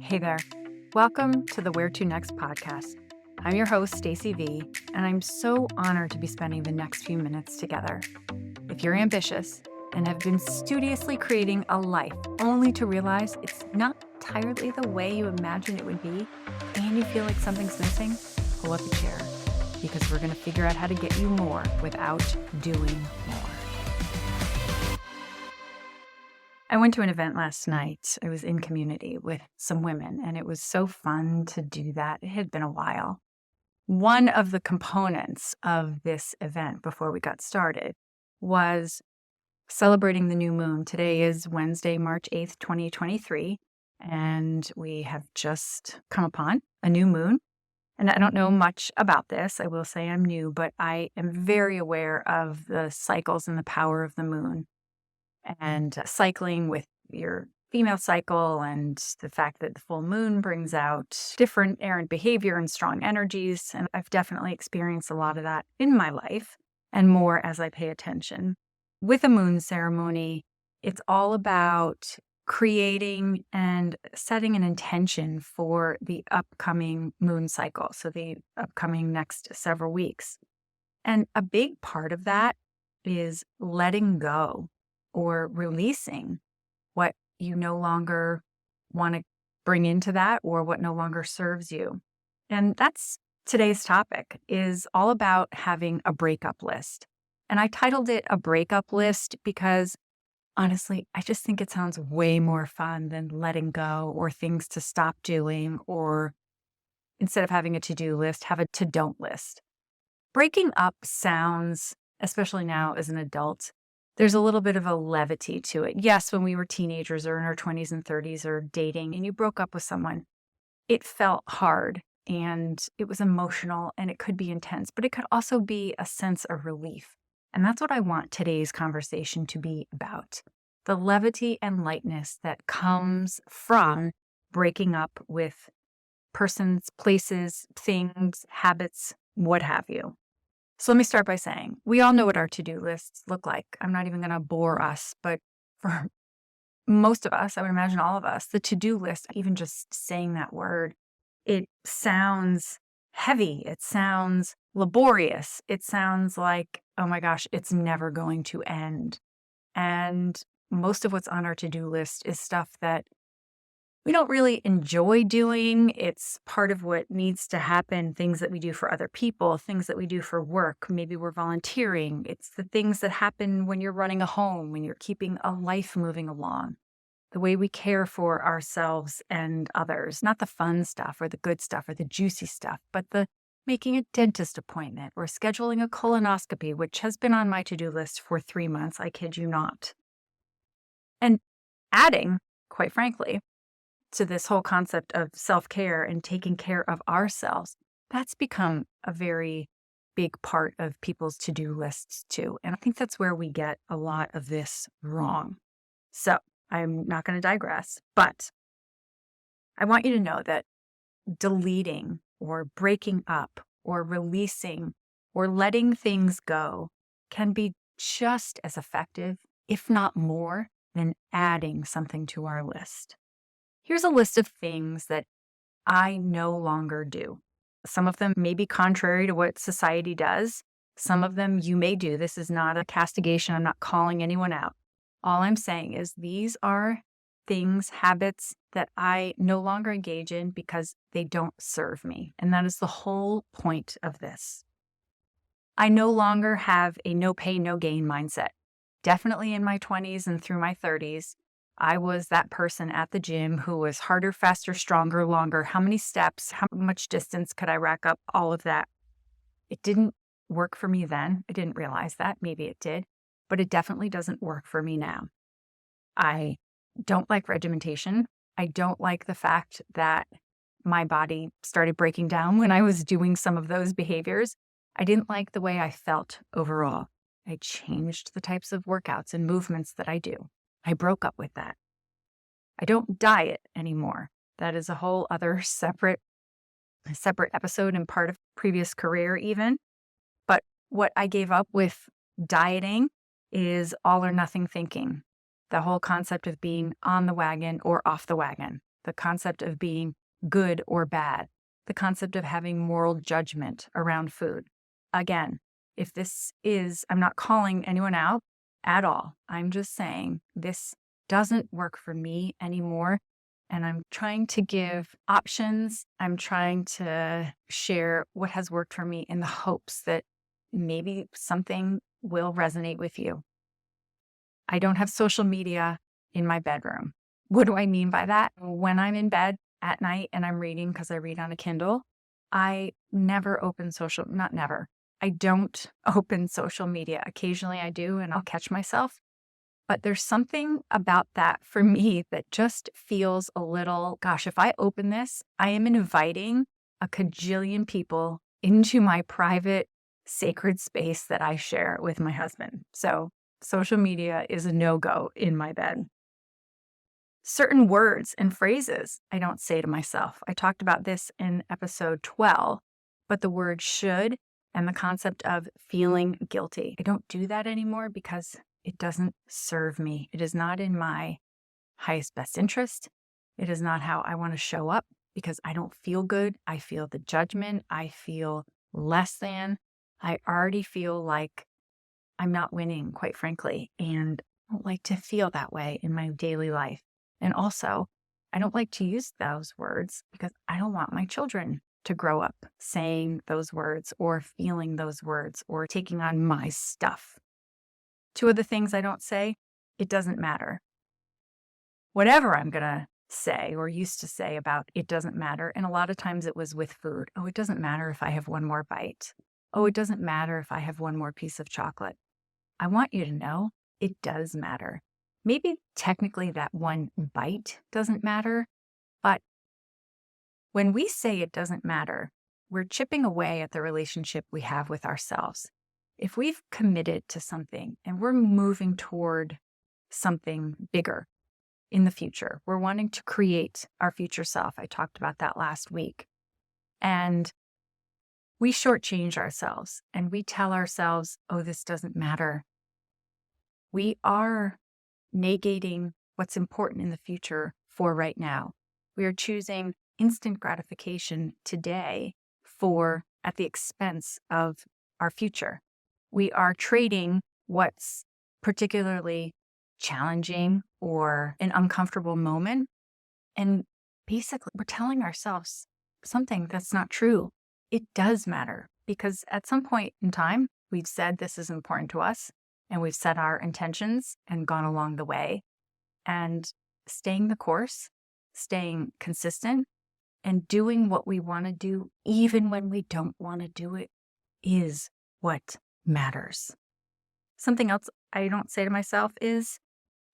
Hey there. Welcome to the Where to Next podcast. I'm your host, Stacey V, and I'm so honored to be spending the next few minutes together. If you're ambitious and have been studiously creating a life only to realize it's not entirely the way you imagined it would be, and you feel like something's missing, pull up a chair, because we're going to figure out how to get you more without doing more. I went to an event last night. I was in community with some women, and it was so fun to do that. It had been a while. One of the components of this event before we got started was celebrating the new moon. Today is Wednesday, March 8th, 2023, and we have just come upon a new moon. And I don't know much about this. I will say I'm new, but I am very aware of the cycles and the power of the moon, and cycling with your female cycle, and the fact that the full moon brings out different errant behavior and strong energies. And I've definitely experienced a lot of that in my life, and more as I pay attention. With a moon ceremony, it's all about creating and setting an intention for the upcoming moon cycle, so the upcoming next several weeks. And a big part of that is letting go or releasing what you no longer want to bring into that, or what no longer serves you. And that's today's topic, is all about having a breakup list. And I titled it a breakup list because honestly, I just think it sounds way more fun than letting go or things to stop doing, or instead of having a to-do list, have a to-don't list. Breaking up sounds, especially now as an adult, there's a little bit of a levity to it. Yes, when we were teenagers or in our 20s and 30s or dating and you broke up with someone, it felt hard and it was emotional and it could be intense, but it could also be a sense of relief. And that's what I want today's conversation to be about. The levity and lightness that comes from breaking up with persons, places, things, habits, what have you. So let me start by saying, we all know what our to-do lists look like. I'm not even going to bore us, but for most of us, I would imagine all of us, the to-do list, even just saying that word, it sounds heavy. It sounds laborious. It sounds like, oh my gosh, it's never going to end. And most of what's on our to-do list is stuff that we don't really enjoy doing. It's part of what needs to happen, things that we do for other people, things that we do for work. Maybe we're volunteering. It's the things that happen when you're running a home, when you're keeping a life moving along, the way we care for ourselves and others, not the fun stuff or the good stuff or the juicy stuff, but the making a dentist appointment or scheduling a colonoscopy, which has been on my to-do list for 3 months. I kid you not. And adding, quite frankly, to this whole concept of self-care and taking care of ourselves, that's become a very big part of people's to-do lists too. And I think that's where we get a lot of this wrong. So I'm not going to digress, but I want you to know that deleting or breaking up or releasing or letting things go can be just as effective, if not more, than adding something to our list. Here's a list of things that I no longer do. Some of them may be contrary to what society does. Some of them you may do. This is not a castigation. I'm not calling anyone out. All I'm saying is these are things, habits that I no longer engage in because they don't serve me. And that is the whole point of this. I no longer have a no pain, no gain mindset. Definitely in my 20s and through my 30s, I was that person at the gym who was harder, faster, stronger, longer. How many steps, how much distance could I rack up? All of that. It didn't work for me then. I didn't realize that. Maybe it did, but it definitely doesn't work for me now. I don't like regimentation. I don't like the fact that my body started breaking down when I was doing some of those behaviors. I didn't like the way I felt overall. I changed the types of workouts and movements that I do. I broke up with that. I don't diet anymore. That is a whole other separate episode and part of previous career even. But what I gave up with dieting is all or nothing thinking. The whole concept of being on the wagon or off the wagon. the concept of being good or bad, the concept of having moral judgment around food. Again, if this is, I'm not calling anyone out at all. I'm just saying this doesn't work for me anymore. And I'm trying to give options. I'm trying to share what has worked for me in the hopes that maybe something will resonate with you. I don't have social media in my bedroom. What do I mean by that? When I'm in bed at night and I'm reading, because I read on a Kindle, I never open not never. I don't open social media. Occasionally I do, and I'll catch myself. But there's something about that for me that just feels a little, gosh, if I open this, I am inviting a cajillion people into my private, sacred space that I share with my husband. So social media is a no-go in my bed. Certain words and phrases I don't say to myself. I talked about this in episode 12, but the word should and the concept of feeling guilty. I don't do that anymore because it doesn't serve me. It is not in my highest best interest. It is not how I want to show up because I don't feel good. I feel the judgment. I feel less than. I already feel like I'm not winning, quite frankly, and I don't like to feel that way in my daily life. And also, I don't like to use those words because I don't want my children to grow up saying those words or feeling those words or taking on my stuff. Two of the things I don't say, it doesn't matter. Whatever I'm going to say or used to say about it doesn't matter, and a lot of times it was with food. Oh, it doesn't matter if I have one more bite. Oh, it doesn't matter if I have one more piece of chocolate. I want you to know it does matter. Maybe technically that one bite doesn't matter, but when we say it doesn't matter, we're chipping away at the relationship we have with ourselves. If we've committed to something and we're moving toward something bigger in the future, we're wanting to create our future self. I talked about that last week. And we shortchange ourselves and we tell ourselves, oh, this doesn't matter. We are negating what's important in the future for right now. We are choosing instant gratification today at the expense of our future. We are trading what's particularly challenging or an uncomfortable moment. And basically, we're telling ourselves something that's not true. It does matter because at some point in time, we've said this is important to us and we've set our intentions and gone along the way. And staying the course, staying consistent, and doing what we want to do, even when we don't want to do it, is what matters. Something else I don't say to myself is,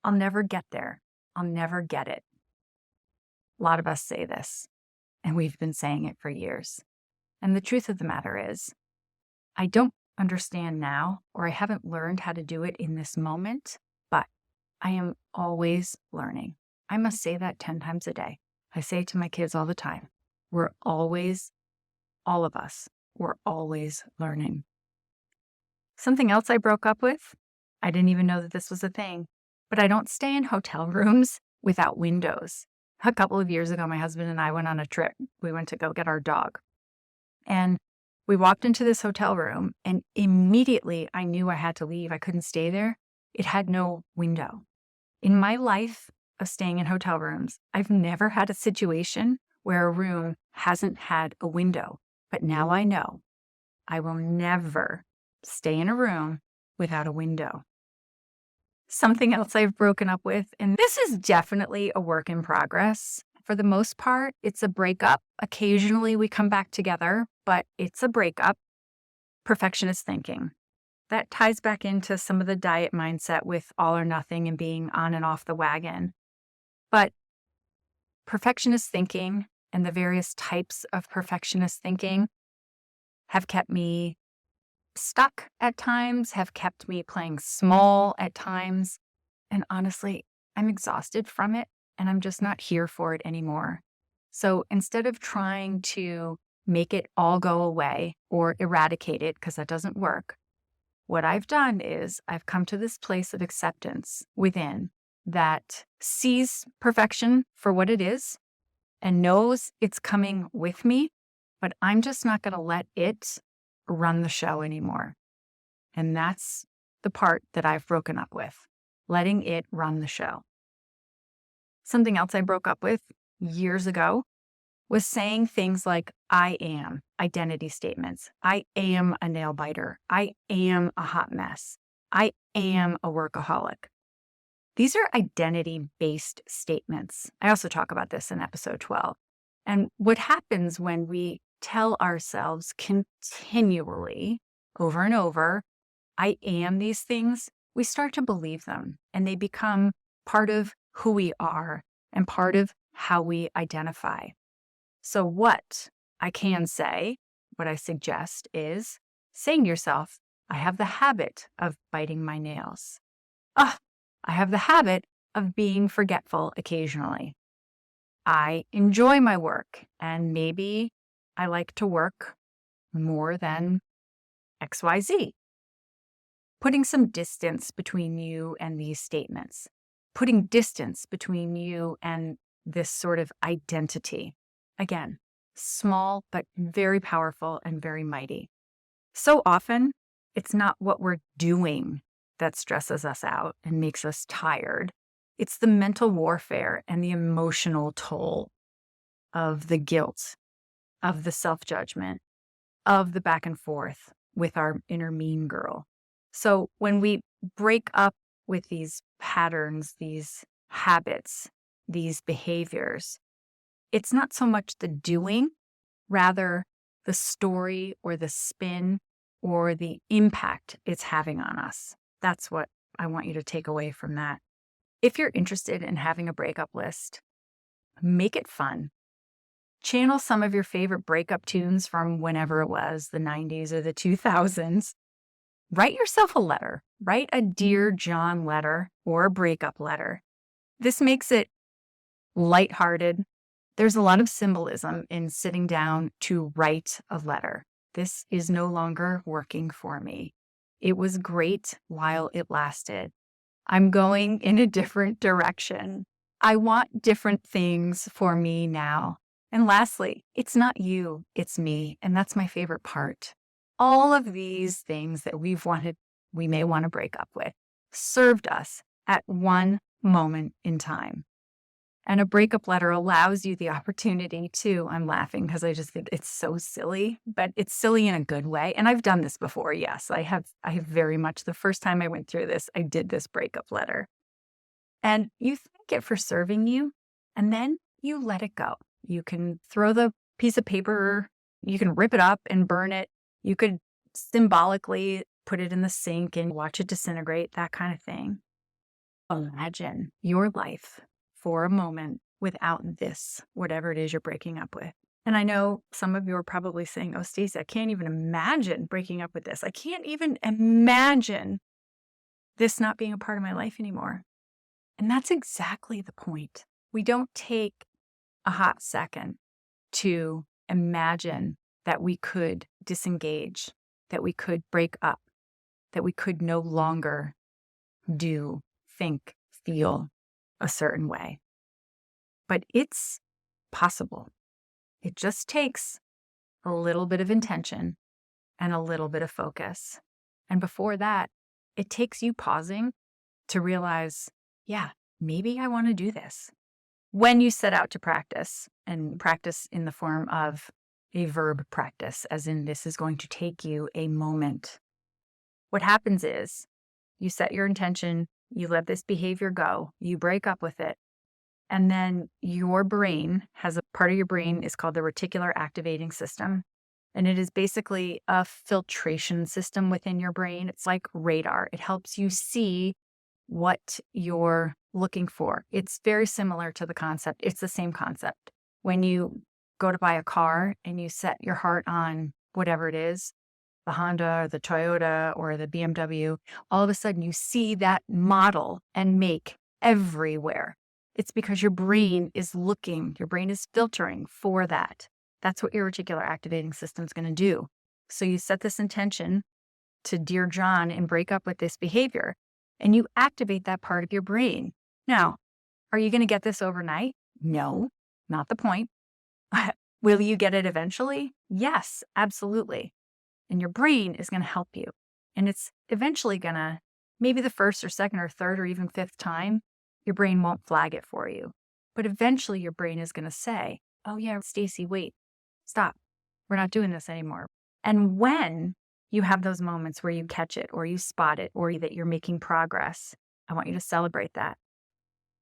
I'll never get there. I'll never get it. A lot of us say this, and we've been saying it for years. And the truth of the matter is, I don't understand now, or I haven't learned how to do it in this moment, but I am always learning. I must say that 10 times a day. I say it to my kids all the time. All of us, we're always learning. Something else I broke up with, I didn't even know that this was a thing, but I don't stay in hotel rooms without windows. A couple of years ago, my husband and I went on a trip. We went to go get our dog. And we walked into this hotel room, and immediately I knew I had to leave. I couldn't stay there. It had no window. In my life of staying in hotel rooms, I've never had a situation where a room hasn't had a window. But now I know I will never stay in a room without a window. Something else I've broken up with, and this is definitely a work in progress. For the most part, it's a breakup. Occasionally we come back together, but it's a breakup. Perfectionist thinking. That ties back into some of the diet mindset with all or nothing and being on and off the wagon. But perfectionist thinking and the various types of perfectionist thinking have kept me stuck at times, have kept me playing small at times. And honestly, I'm exhausted from it and I'm just not here for it anymore. So instead of trying to make it all go away or eradicate it, because that doesn't work, what I've done is I've come to this place of acceptance within that sees perfection for what it is and knows it's coming with me, but I'm just not going to let it run the show anymore. And that's the part that I've broken up with, letting it run the show. Something else I broke up with years ago was saying things like, I am, identity statements. I am a nail biter. I am a hot mess. I am a workaholic. These are identity-based statements. I also talk about this in episode 12. And what happens when we tell ourselves continually, over and over, I am these things, we start to believe them, and they become part of who we are and part of how we identify. So what I can say, what I suggest is saying to yourself, I have the habit of biting my nails. I have the habit of being forgetful occasionally. I enjoy my work, and maybe I like to work more than XYZ. Putting some distance between you and these statements, putting distance between you and this sort of identity. Again, small, but very powerful and very mighty. So often, it's not what we're doing that stresses us out and makes us tired. It's the mental warfare and the emotional toll of the guilt, of the self-judgment, of the back and forth with our inner mean girl. So when we break up with these patterns, these habits, these behaviors, it's not so much the doing, rather the story or the spin or the impact it's having on us. That's what I want you to take away from that. If you're interested in having a breakup list, make it fun. Channel some of your favorite breakup tunes from whenever it was, the 90s or the 2000s. Write yourself a letter. Write a Dear John letter or a breakup letter. This makes it lighthearted. There's a lot of symbolism in sitting down to write a letter. This is no longer working for me. It was great while it lasted. I'm going in a different direction. I want different things for me now. And lastly, it's not you, it's me. And that's my favorite part. All of these things that we may want to break up with, served us at one moment in time. And a breakup letter allows you the opportunity to, I'm laughing because I just think it's so silly, but it's silly in a good way. And I've done this before. Yes, I have very much. The first time I went through this, I did this breakup letter. And you thank it for serving you, and then you let it go. You can throw the piece of paper, you can rip it up and burn it. You could symbolically put it in the sink and watch it disintegrate, that kind of thing. Imagine your life for a moment without this, whatever it is you're breaking up with. And I know some of you are probably saying, oh, Stacey, I can't even imagine breaking up with this. I can't even imagine this not being a part of my life anymore. And that's exactly the point. We don't take a hot second to imagine that we could disengage, that we could break up, that we could no longer do, think, feel a certain way. But it's possible. It just takes a little bit of intention and a little bit of focus. And before that, it takes you pausing to realize, yeah, maybe I want to do this. When you set out to practice, and practice in the form of a verb practice, as in this is going to take you a moment, what happens is you set your intention, you let this behavior go, you break up with it, and then your brain has a part of your brain is called the reticular activating system. And it is basically a filtration system within your brain. It's like radar. It helps you see what you're looking for. It's very similar to the concept. It's the same concept. When you go to buy a car and you set your heart on whatever it is, the Honda or the Toyota or the BMW, all of a sudden you see that model and make everywhere. It's because your brain is looking, your brain is filtering for that. That's what your reticular activating system is going to do. So you set this intention to Dear John and break up with this behavior, and you activate that part of your brain. Now, are you going to get this overnight? No, not the point. Will you get it eventually? Yes, absolutely. And your brain is going to help you. And it's eventually going to, maybe the first or second or third or even fifth time, your brain won't flag it for you. But eventually your brain is going to say, oh yeah, Stacey, wait, stop. We're not doing this anymore. And when you have those moments where you catch it or you spot it or that you're making progress, I want you to celebrate that.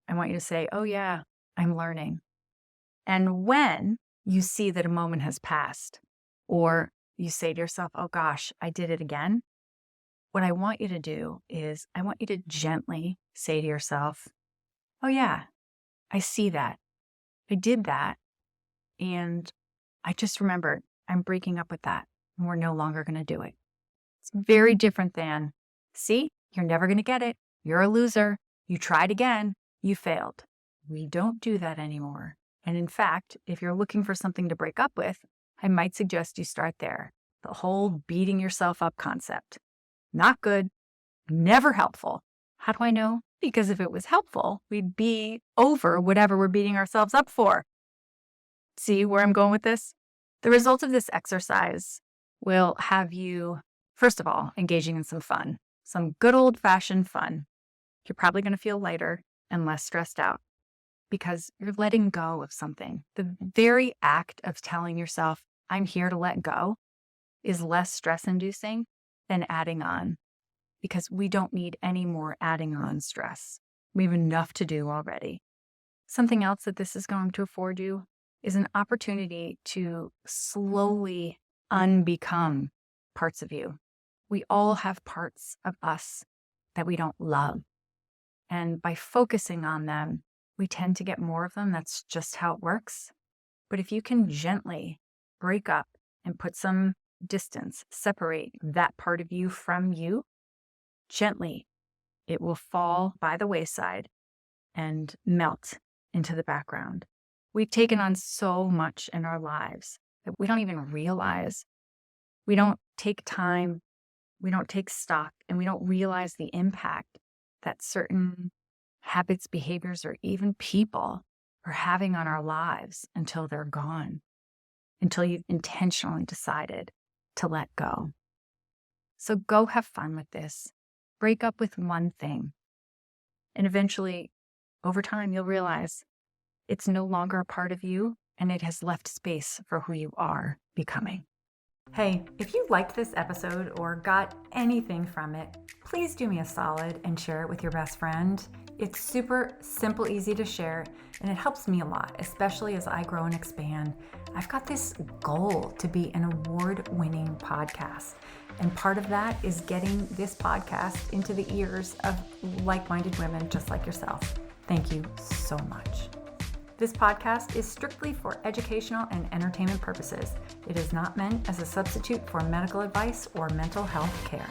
I want you to say, oh yeah, I'm learning. And when you see that a moment has passed, or you say to yourself, oh gosh, I did it again, what I want you to do is I want you to gently say to yourself, oh yeah, I see that. I did that. And I just remembered I'm breaking up with that and we're no longer going to do it. It's very different than, see, you're never going to get it. You're a loser. You tried again. You failed. We don't do that anymore. And in fact, if you're looking for something to break up with, I might suggest you start there. The whole beating yourself up concept. Not good. Never helpful. How do I know? Because if it was helpful, we'd be over whatever we're beating ourselves up for. See where I'm going with this? The result of this exercise will have you, first of all, engaging in some fun, some good old-fashioned fun. You're probably going to feel lighter and less stressed out because you're letting go of something. The very act of telling yourself, I'm here to let go, is less stress-inducing than adding on, because we don't need any more adding on stress. We have enough to do already. Something else that this is going to afford you is an opportunity to slowly unbecome parts of you. We all have parts of us that we don't love. And by focusing on them, we tend to get more of them. That's just how it works. But if you can gently break up and put some distance, separate that part of you from you, gently, it will fall by the wayside and melt into the background. We've taken on so much in our lives that we don't even realize. We don't take time, we don't take stock, and we don't realize the impact that certain habits, behaviors, or even people are having on our lives until they're gone, until you've intentionally decided to let go. So go have fun with this. Break up with one thing. And eventually, over time, you'll realize it's no longer a part of you and it has left space for who you are becoming. Hey, if you liked this episode or got anything from it, please do me a solid and share it with your best friend. It's super simple, easy to share, and it helps me a lot, especially as I grow and expand. I've got this goal to be an award-winning podcast, and part of that is getting this podcast into the ears of like-minded women just like yourself. Thank you so much. This podcast is strictly for educational and entertainment purposes. It is not meant as a substitute for medical advice or mental health care.